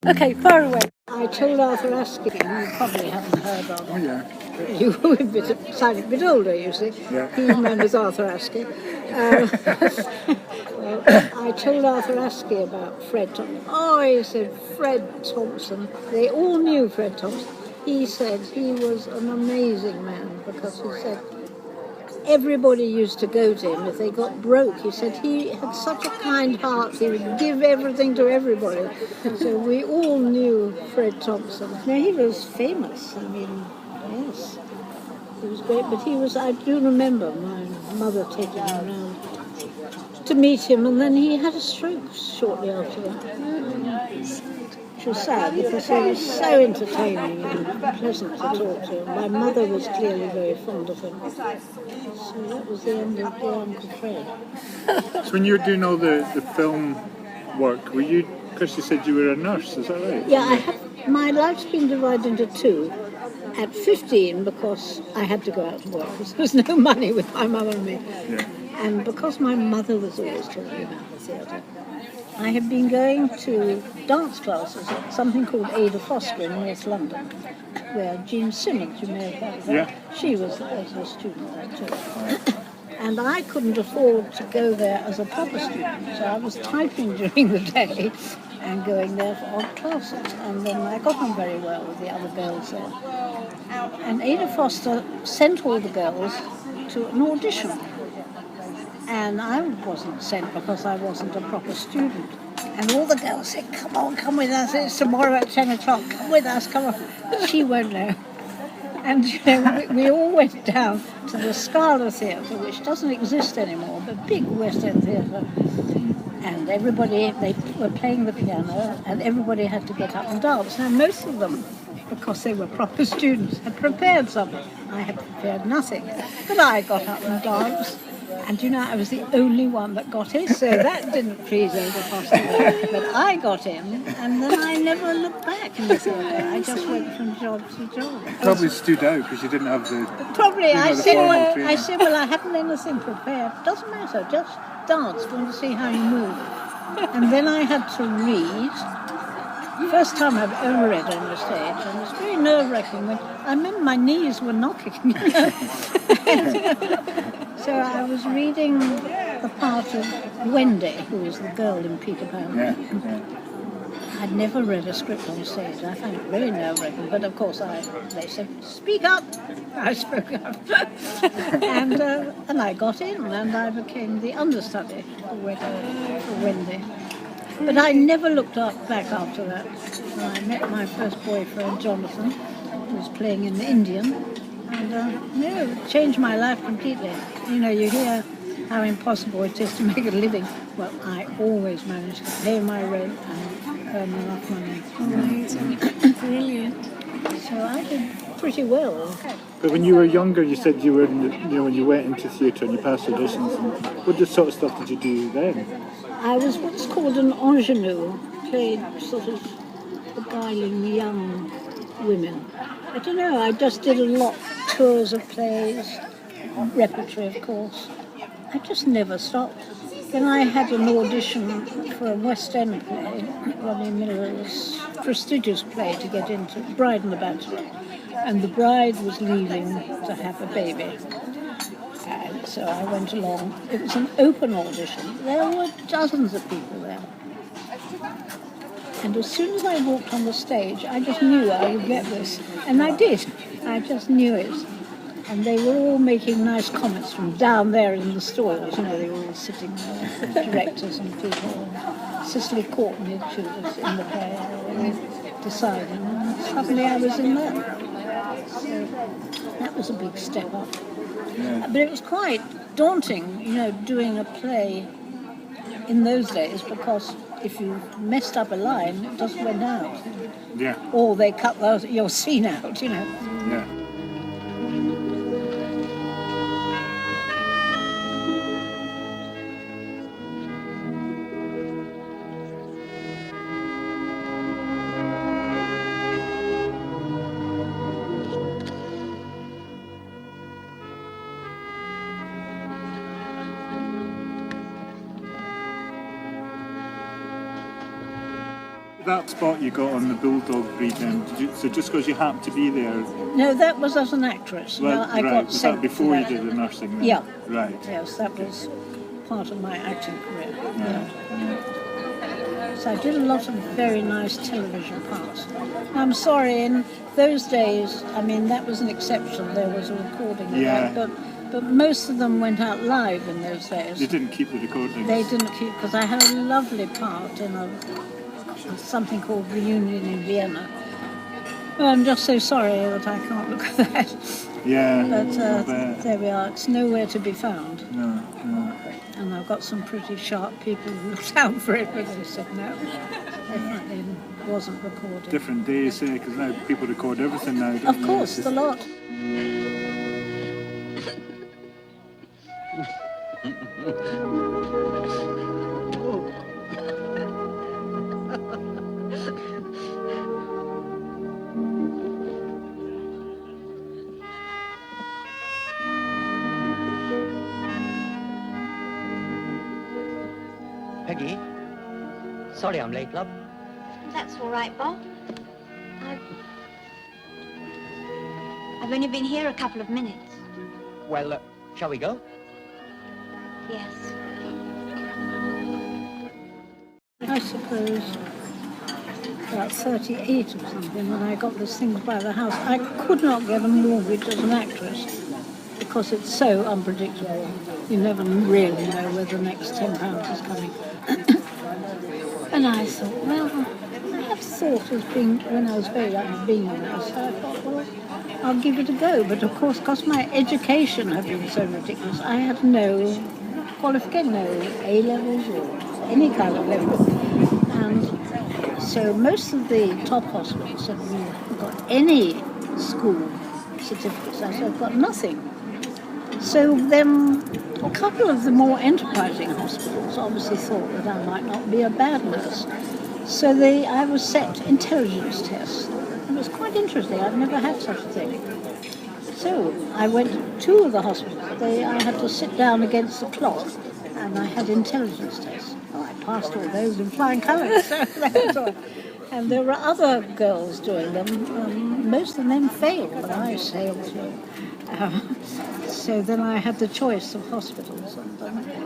Okay, far away. I told Arthur Askey, you probably haven't heard of him. Oh, yeah. You were sounding a bit older, you see. Yeah. He's known as Arthur Askey. Well, I told Arthur Askey about Fred Thompson. Oh, he said, Fred Thompson. They all knew Fred Thompson. He said he was an amazing man because he said everybody used to go to him if they got broke. He said he had such a kind heart, he would give everything to everybody. So we all knew Fred Thompson. Now, he was famous, I mean, yes. He was great, but I do remember my mother taking him around to meet him, and then he had a stroke shortly after that. Which was sad because he was so entertaining and pleasant to talk to. My mother was clearly very fond of him. So that was the end of poor Uncle Fred. So when you were doing all the film work, were you, Kirsty said you were a nurse, is that right? Yeah, my life's been divided into two. At 15, because I had to go out to work, because there was no money with my mother and me. Yeah. And because my mother was always talking about the theatre, I had been going to dance classes at something called Ada Foster in North London, where Jean Simmons, you may have heard of her, Yeah. she was a student there too. And I couldn't afford to go there as a proper student, so I was typing during the day and going there for odd classes. And then I got on very well with the other girls there. And Ada Foster sent all the girls to an audition. And I wasn't sent because I wasn't a proper student. And all the girls said, come on, come with us, it's tomorrow at 10 o'clock, come with us, come on. She won't know. And you know, we all went down to the Scala Theatre, which doesn't exist anymore, but big West End theatre. And everybody, they were playing the piano, and everybody had to get up and dance. Now, most of them, because they were proper students, had prepared something. I had prepared nothing. But I got up and danced. And you know, I was the only one that got in, so that didn't please Ada Foster. But I got in, and then I never looked back in the theatre. I just went from job to job. Probably stood out because you didn't have the... Probably. I the said, formal well, I haven't anything prepared. Doesn't matter, just dance. We want to see how you move. And then I had to read. First time I've ever read on the stage, and it's very nerve-wracking. I remember my knees were knocking. So I was reading the part of Wendy, who was the girl in Peter Pan. Yeah. I'd never read a script on stage. I found it very nerve-wracking, but of course they said, speak up. I spoke up. and I got in, and I became the understudy for Wendy. But I never looked back after that. I met my first boyfriend, Jonathan, who was playing in the Indian, and it changed my life completely. You know, you hear how impossible it is to make a living. Well, I always managed to pay my rent and earn enough money. Amazing. Brilliant. So I did pretty well. But when you were younger, you said you were, when you went into theatre and you passed auditions, and what sort of stuff did you do then? I was what's called an ingenue, played sort of beguiling young women. I don't know, I just did a lot, tours of plays, repertory of course. I just never stopped. Then I had an audition for a West End play, Ronnie Miller's prestigious play to get into, Bride and the Bachelor. And the bride was leaving to have a baby. And so I went along. It was an open audition. There were dozens of people there. And as soon as I walked on the stage, I just knew I would get this. And I did. I just knew it. And they were all making nice comments from down there in the stalls. You know, they were all sitting there, directors and people. And Cicely Courtney, she was in the play, deciding. And suddenly I was in there. So that was a big step up. Yeah. But it was quite daunting, you know, doing a play in those days, because if you messed up a line, it just went out. Yeah. Or they cut your scene out, you know. Yeah. that spot you got on the Bulldog breed then, so just because you happened to be there? No, that was as an actress. Well, I got was sent that before to you did the nursing then? Yeah. Right. Yes, that was part of my acting career. Yeah. So I did a lot of very nice television parts. I'm sorry, in those days, I mean, that was an exception. There was a recording of that, but most of them went out live in those days. They didn't keep the recordings? They didn't keep, because I had a lovely part in something called Reunion in Vienna. Well, I'm just so sorry that I can't look at that. Yeah, but there we are. It's nowhere to be found. No. And I've got some pretty sharp people who looked out for it, but they said no, definitely wasn't recorded. Different days, because now people record everything now. Don't Of course, the lot. Peggy, sorry I'm late, love. That's all right, Bob. I've only been here a couple of minutes. Well, shall we go? Yes. I suppose about 38 or something when I got this thing to buy the house. I could not get a mortgage as an actress because it's so unpredictable. You never really know where the next £10 is coming. And I thought, well, I have thought as being, when I was very young, of being a nurse, so I thought, well, I'll give it a go. But of course, because my education had been so ridiculous, I had no qualification, no A-levels or any kind of level. And so most of the top hospitals said, we haven't got any school certificates. I said, I've got nothing. So then a couple of the more enterprising hospitals obviously thought that I might not be a bad nurse. So I was set intelligence tests. It was quite interesting. I've never had such a thing. So I went to two of the hospitals. I had to sit down against the clock and I had intelligence tests. Oh, I passed all those in flying colours. So that was all. And there were other girls doing them. Most of them failed, but I sailed through. So then I had the choice of hospitals. And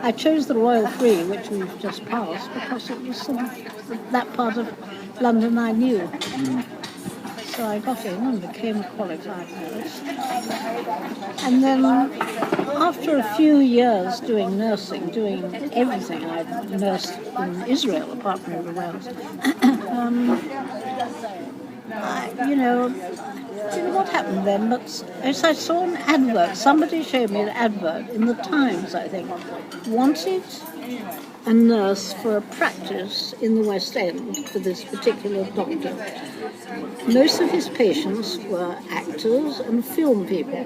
I chose the Royal Free, which we've just passed, because it was sort of that part of London I knew. So I got in and became a qualified nurse. And then after a few years doing nursing, doing everything, I nursed in Israel, apart from everywhere else. I don't know what happened then, but as I saw an advert, somebody showed me an advert in the Times, I think, wanted a nurse for a practice in the West End for this particular doctor. Most of his patients were actors and film people,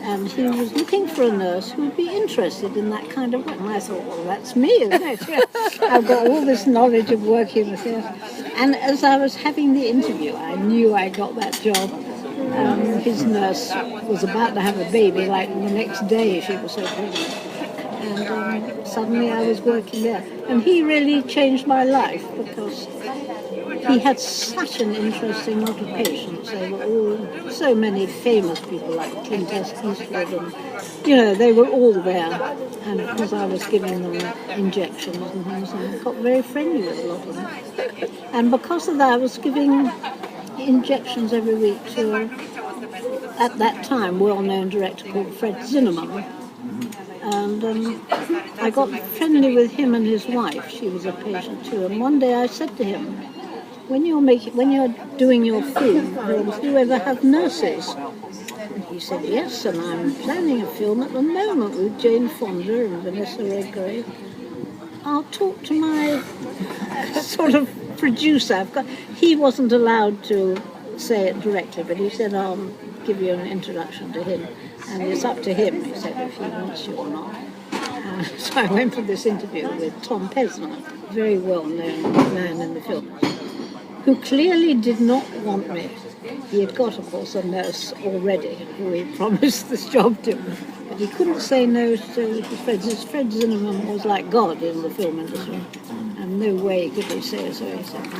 and he was looking for a nurse who would be interested in that kind of work. And I thought, well, that's me, isn't it? Yeah. I've got all this knowledge of working with theatre. And as I was having the interview, I knew I got that job. His nurse was about to have a baby, like the next day she was so pregnant. And suddenly I was working there. And he really changed my life because he had such an interesting lot of patients. They were all so many famous people like Clint Eastwood, and they were all there. And because I was giving them injections and things, I got very friendly with a lot of them. And because of that, I was giving injections every week to, at that time, well-known director called Fred Zinneman. And I got friendly with him and his wife. She was a patient too. And one day I said to him, when you're doing your film, do you ever have nurses? And he said, yes, and I'm planning a film at the moment with Jane Fonda and Vanessa Redgrave. I'll talk to my sort of producer. He wasn't allowed to say it directly, but he said, I'll give you an introduction to him. And it's up to him, he said, if he wants you or not. So I went for this interview with Tom Pesner, a very well-known man in the film, who clearly did not want me. He had got, of course, a nurse already who he promised this job to. But he couldn't say no to Fred. Fred Zinneman was like God in the film industry. And no way could he say so. He said, no.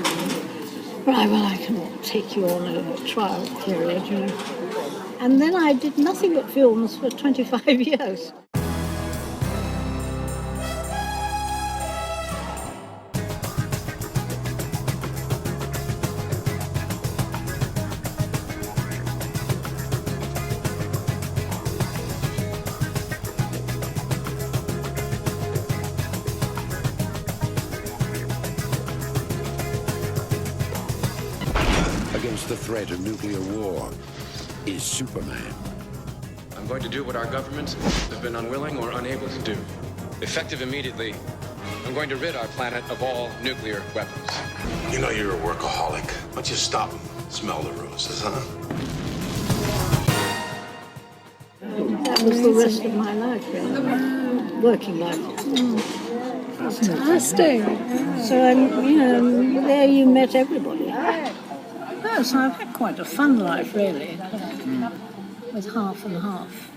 Right, well, I cannot take you on a trial period, you know. And then I did nothing but films for 25 years. Against the threat of nuclear war is Superman. I'm going to do what our governments have been unwilling or unable to do. Effective immediately, I'm going to rid our planet of all nuclear weapons. You know you're a workaholic. Why don't you stop and smell the roses, huh? That was the rest of my life, really. Working life. Fantastic. So, you know, there you met everybody. Yes, I've had quite a fun life, really, with half and half.